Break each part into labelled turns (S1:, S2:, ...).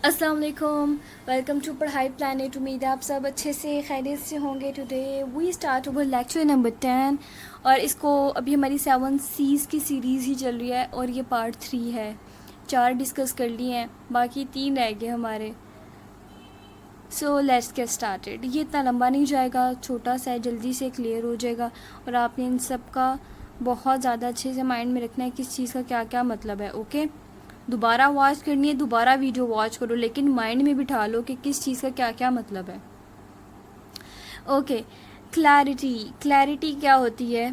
S1: अस्सलाम वालेकुम। Welcome to Padhai Planet. उम्मीद है आप सब अच्छे से खैरियत से होंगे। Today we start over lecture number 10 और इसको अभी हमारी 7 सीज़ की सीरीज़ ही चल रही है और ये पार्ट 3 है। 4 डिस्कस कर लिए हैं, बाकी 3 रह गए हमारे। So let's get started. ये इतना लंबा नहीं जाएगा, छोटा सा है, जल्दी से क्लियर हो जाएगा और आपने इन सब का बहुत ज़्यादा अच्छे से माइंड में रखना है किस चीज़ का क्या क्या मतलब है। ओके, दोबारा वॉच करनी है, दोबारा वीडियो वॉच करो, लेकिन माइंड में बिठा लो कि किस चीज़ का क्या क्या मतलब है। ओके, क्लैरिटी क्या होती है?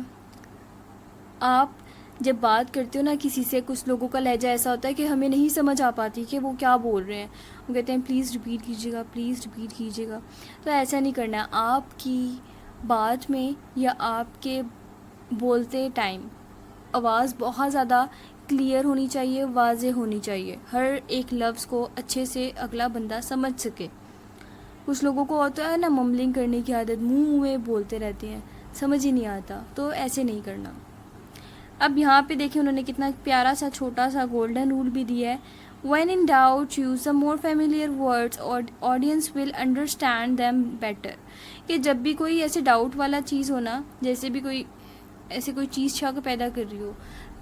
S1: आप जब बात करते हो ना किसी से, कुछ लोगों का लहजा ऐसा होता है कि हमें नहीं समझ आ पाती कि वो क्या बोल रहे हैं। वो कहते हैं प्लीज़ रिपीट कीजिएगा, प्लीज़ रिपीट कीजिएगा। तो ऐसा नहीं करना। आपकी बात में या आपके बोलते टाइम आवाज़ बहुत ज़्यादा क्लियर होनी चाहिए, वाज़ेह होनी चाहिए, हर एक लफ्ज़ को अच्छे से अगला बंदा समझ सके। कुछ लोगों को होता है ना मम्बलिंग करने की आदत, मुंह में बोलते रहते हैं, समझ ही नहीं आता, तो ऐसे नहीं करना। अब यहाँ पे देखिए उन्होंने कितना प्यारा सा छोटा सा गोल्डन रूल भी दिया है। When in doubt, use some more familiar words और audience will understand them better। कि जब भी कोई ऐसे डाउट वाला चीज़ हो ना, जैसे भी कोई ऐसे कोई चीज़ शक पैदा कर रही हो,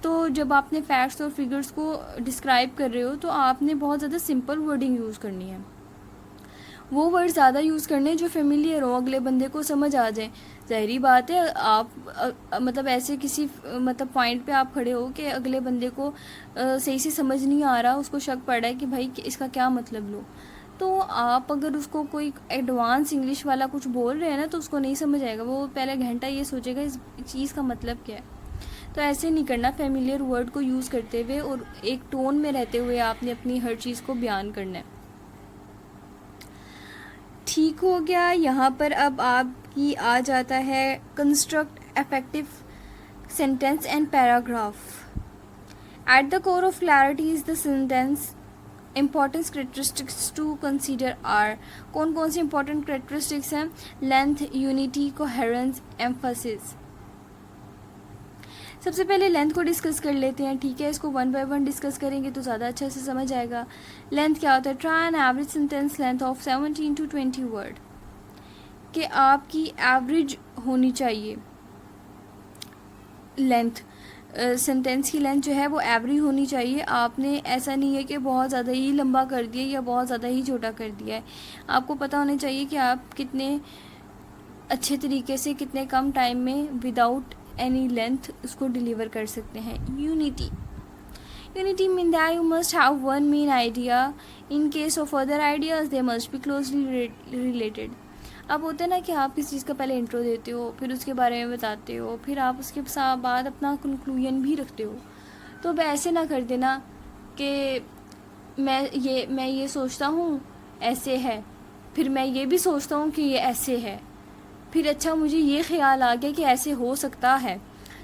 S1: तो जब आपने फैक्ट्स और फिगर्स को डिस्क्राइब कर रहे हो तो आपने बहुत ज़्यादा सिंपल वर्डिंग यूज़ करनी है। वो वर्ड ज़्यादा यूज़ करने जो फेमिलियर हो, अगले बंदे को समझ आ जाए। ज़ाहिरी बात है, आप मतलब ऐसे किसी मतलब पॉइंट पे आप खड़े हो कि अगले बंदे को सही से समझ नहीं आ रहा, उसको शक पड़ रहा है कि भाई इसका क्या मतलब लो। तो आप अगर उसको कोई एडवांस इंग्लिश वाला कुछ बोल रहे हैं ना, तो उसको नहीं समझ आएगा। वो पहले घंटा ये सोचेगा इस चीज़ का मतलब क्या है। तो ऐसे नहीं करना, फेमिलियर वर्ड को यूज़ करते हुए और एक टोन में रहते हुए आपने अपनी हर चीज़ को बयान करना है। ठीक हो गया। यहाँ पर अब आपकी आ जाता है construct effective sentence and paragraph. At the core of clarity is the sentence. Importance characteristics to consider are. कौन कौन सी इंपॉर्टेंट करेक्टरिस्टिक्स हैं? Length, unity, coherence, emphasis. सबसे पहले लेंथ को डिस्कस कर लेते हैं, ठीक है। इसको वन बाय वन डिस्कस करेंगे तो ज़्यादा अच्छे से समझ आएगा। लेंथ क्या होता है? Try an average sentence length of 17 to 20 word. कि आपकी एवरेज होनी चाहिए लेंथ, सेंटेंस की लेंथ जो है वो एवरेज होनी चाहिए। आपने ऐसा नहीं है कि बहुत ज़्यादा ही लंबा कर दिया या बहुत ज़्यादा ही छोटा कर दिया है। आपको पता होना चाहिए कि आप कितने अच्छे तरीके से कितने कम टाइम में विदाउट एनी लेंथ उसको डिलीवर कर सकते हैं। Unity mean that you must have one main idea. In case of other ideas they must be closely related. अब होता है ना कि आप किसी चीज़ का पहले इंट्रो देते हो, फिर उसके बारे में बताते हो, फिर आप उसके बाद अपना कंक्लूजन भी रखते हो। तो अब ऐसे ना कर देना कि मैं ये सोचता हूँ ऐसे है, फिर मैं ये भी सोचता हूँ कि ये ऐसे है, फिर अच्छा मुझे ये ख्याल आ गया कि ऐसे हो सकता है।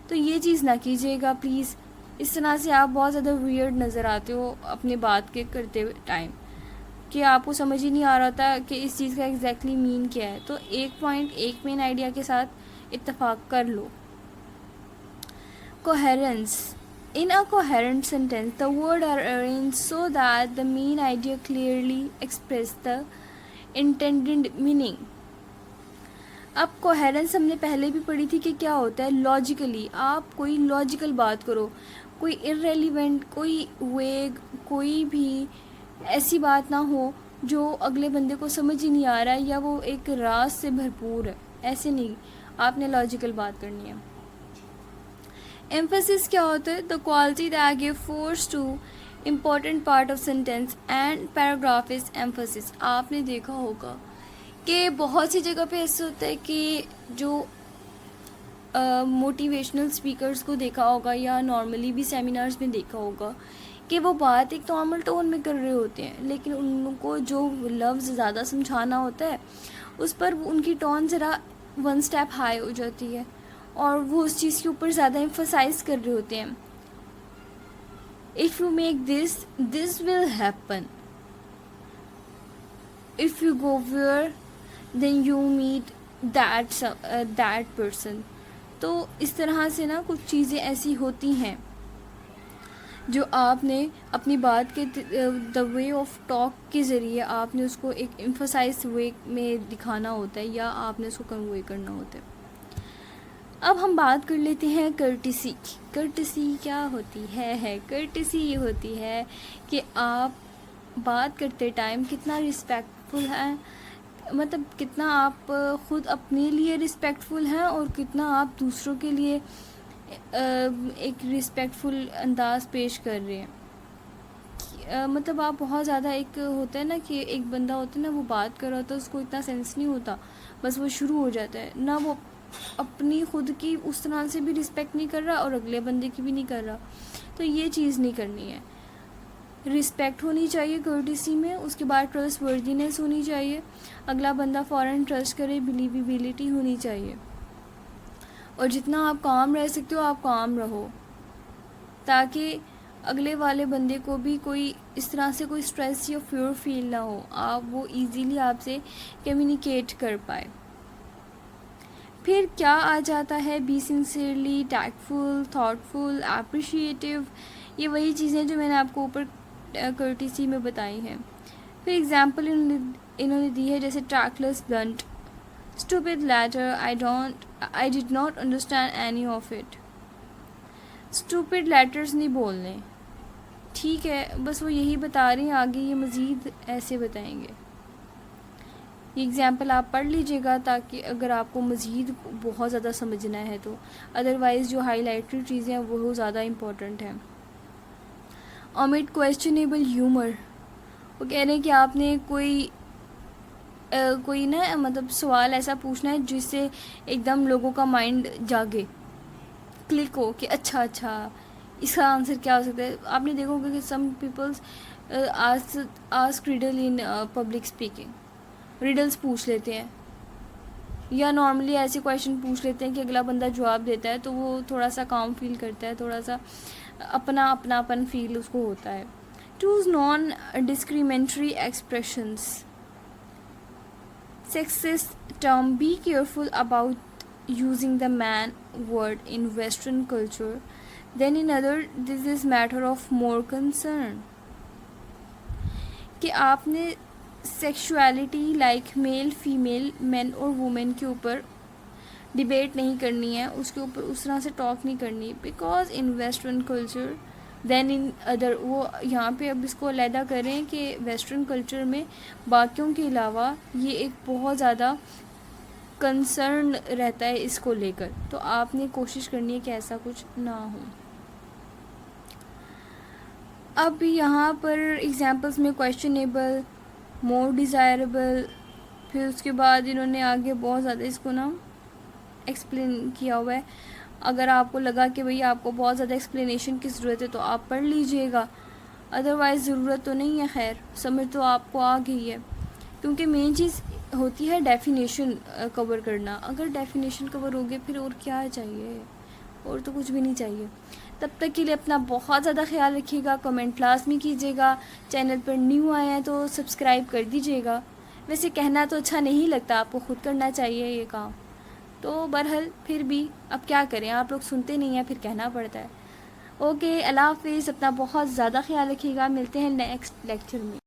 S1: तो ये चीज़ ना कीजिएगा प्लीज़। इस तरह से आप बहुत ज़्यादा वियर्ड नज़र आते हो अपने बात के करते हुए टाइम, कि आपको समझ ही नहीं आ रहा था कि इस चीज़ का एग्जैक्टली मीन क्या है। तो एक पॉइंट, एक मेन आइडिया के साथ इत्तेफाक कर लो। Coherence. In a coherent sentence, the words are arranged so that the main idea clearly express the intended meaning। अब कोहेरेंस हमने पहले भी पढ़ी थी कि क्या होता है। लॉजिकली आप कोई लॉजिकल बात करो, कोई इररेलीवेंट, कोई वेग, कोई भी ऐसी बात ना हो जो अगले बंदे को समझ ही नहीं आ रहा है या वो एक राज से भरपूर है। ऐसे नहीं, आपने लॉजिकल बात करनी है। एम्फेसिस क्या होता है? The quality that give force to important part of sentence and paragraph is emphasis. आपने देखा होगा कि बहुत सी जगह पे ऐसे होता है कि जो मोटिवेशनल स्पीकर्स को देखा होगा या नॉर्मली भी सेमिनार्स में देखा होगा कि वो बात एक नॉर्मल टोन में कर रहे होते हैं, लेकिन उनको जो लफ्ज़ ज़्यादा समझाना होता है उस पर उनकी टोन ज़रा वन स्टेप हाई हो जाती है और वो उस चीज़ के ऊपर ज़्यादा एम्फसाइज कर रहे होते हैं। If you make this, this will happen. If you go where, then you meet that person. तो इस तरह से ना कुछ चीज़ें ऐसी होती हैं जो आपने अपनी बात के द वे ऑफ टॉक के ज़रिए आपने उसको एक एम्फसाइज वे में दिखाना होता है या आपने उसको कन्वे करना होता है। अब हम बात कर लेते हैं कर्टिसी की। कर्टिसी क्या होती है कर्टिसी ये होती है कि आप बात करते टाइम कितना रिस्पेक्टफुल हैं, मतलब कितना आप ख़ुद अपने लिए रिस्पेक्टफुल हैं और कितना आप दूसरों के लिए एक रिस्पेक्टफुल अंदाज़ पेश कर रहे हैं। मतलब आप बहुत ज़्यादा, एक होता है ना कि एक बंदा होता है ना, वो बात कर रहा होता है, उसको इतना सेंस नहीं होता, बस वो शुरू हो जाता है ना, वो अपनी ख़ुद की उस तरह से भी रिस्पेक्ट नहीं कर रहा और अगले बंदे की भी नहीं कर रहा। तो ये चीज़ नहीं करनी है। रिस्पेक्ट होनी चाहिए कर्टिसी में, उसके बाद ट्रस्ट वर्दीनेस होनी चाहिए, अगला बंदा फ़ौरन ट्रस्ट करे, बिलीवेबिलिटी होनी चाहिए। और जितना आप काम रह सकते हो आप काम रहो, ताकि अगले वाले बंदे को भी कोई इस तरह से कोई स्ट्रेस या फियर फील ना हो, आप वो इजीली आपसे कम्युनिकेट कर पाए। फिर क्या आ जाता है, be sincerely, tactful, thoughtful, appreciative. ये वही चीज़ें जो मैंने आपको ऊपर कर्टिसी में बताई हैं। फिर एग्जांपल इन्होंने दी है, जैसे tactless blunt, stupid letter, I did not understand any of it. Stupid letters नहीं बोलने, ठीक है, बस वो यही बता रही हैं, आगे ये मज़ीद ऐसे बताएंगे। ये एग्ज़ाम्पल आप पढ़ लीजिएगा ताकि अगर आपको मज़ीद बहुत ज़्यादा समझना है तो, अदरवाइज़ जो हाईलाइटेड चीज़ें हैं वो ज़्यादा इम्पोर्टेंट हैं। ओमिट क्वेश्चनेबल ह्यूमर, वो कह रहे हैं कि आपने कोई ना मतलब सवाल ऐसा पूछना है जिससे एकदम लोगों का माइंड जागे, क्लिक हो कि अच्छा इसका आंसर क्या हो सकता है। आपने देखोगे कि some peoples ask riddle in public speaking, riddles पूछ लेते हैं या नॉर्मली ऐसे क्वेश्चन पूछ लेते हैं कि अगला बंदा जवाब देता है तो वो थोड़ा सा काम फील करता है, थोड़ा सा अपनापन फील उसको होता है। Choose non discriminatory expressions, sexist term, be careful about using the man word in Western culture, then in other this is matter of more concern। कि आपने sexuality like male female man और women के ऊपर debate नहीं करनी है, उसके ऊपर उस तरह से टॉक नहीं करनी, because in western culture then in other. वो यहाँ पे अब इसको अलहदा करें कि वेस्टर्न कल्चर में बाकियों के अलावा ये एक बहुत ज़्यादा कंसर्न रहता है इसको लेकर, तो आपने कोशिश करनी है कि ऐसा कुछ ना हो। अब यहाँ पर एग्जांपल्स में क्वेश्चनेबल, मोर डिज़ायरेबल, फिर उसके बाद इन्होंने आगे बहुत ज़्यादा इसको ना एक्सप्लेन किया हुआ है। अगर आपको लगा कि भई आपको बहुत ज़्यादा एक्सप्लेनेशन की ज़रूरत है तो आप पढ़ लीजिएगा, अदरवाइज़ ज़रूरत तो नहीं है, खैर समझ तो आपको आ गई है। क्योंकि मेन चीज़ होती है डेफिनेशन कवर करना, अगर डेफिनेशन कवर हो गए फिर और क्या चाहिए, और तो कुछ भी नहीं चाहिए। तब तक के लिए अपना बहुत ज़्यादा ख्याल रखिएगा, कमेंट लाजमी कीजिएगा, चैनल पर न्यू आए हैं तो सब्सक्राइब कर दीजिएगा। वैसे कहना तो अच्छा नहीं लगता, आपको ख़ुद करना चाहिए ये काम, तो बहरहाल फिर भी अब क्या करें, आप लोग सुनते नहीं हैं, फिर कहना पड़ता है। ओके, अल्लाह हाफिज़, अपना बहुत ज़्यादा ख्याल रखिएगा, मिलते हैं नेक्स्ट लेक्चर में।